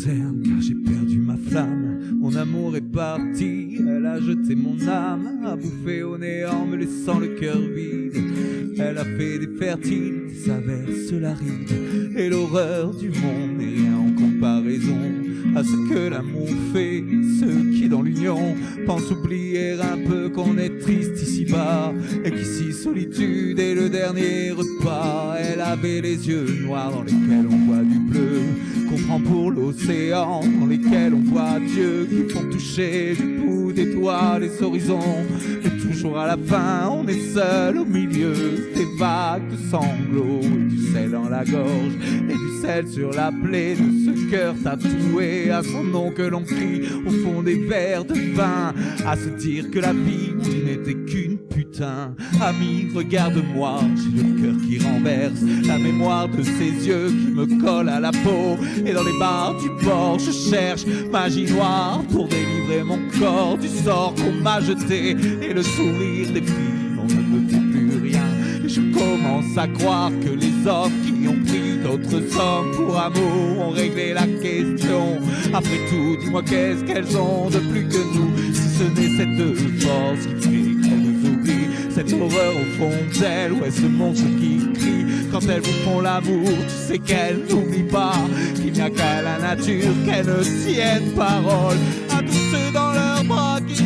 lanterne car j'ai perdu ma flamme. Mon amour est parti, elle a jeté mon âme, a bouffé au néant me laissant le cœur vide. Elle a fait des fertiles, des averses larides, et l'horreur du monde n'est rien en comparaison à ce que l'amour fait. Ceux qui dans l'union pensent oublier un peu qu'on est triste ici-bas, et qu'ici solitude est le dernier repas. Elle avait les yeux noirs dans lesquels on voit du bleu, qu'on prend pour l'océan, dans lesquels on voit Dieu, qui font toucher du bout des doigts les horizons. Et toujours à la fin on est seul au milieu des vagues de sanglots, et du sel dans la gorge et du sel sur la plaie de ce cœur tatoué à son nom que l'on crie au fond des verres de vin, à se dire que la vie n'était qu'une putain. Ami, regarde-moi, j'ai le cœur qui renverse, la mémoire de ses yeux qui me colle à la peau, et dans les bars du port je cherche magie noire pour délivrer mon corps du sort qu'on m'a jeté, et le sourire des filles on ne me fait plus rien. Et je commence à croire que les hommes qui ont pris d'autres hommes pour amour ont réglé la question. Après tout, dis-moi qu'est-ce qu'elles ont de plus que nous, si ce n'est cette force qui fait qu'elles nous oublient, cette horreur au fond d'elles, ouais, ce monstre qui crie quand elles vous font l'amour. Tu sais qu'elles n'oublient pas qu'il n'y a qu'à la nature qu'elles ne tiennent parole à tous ceux dans leurs bras qui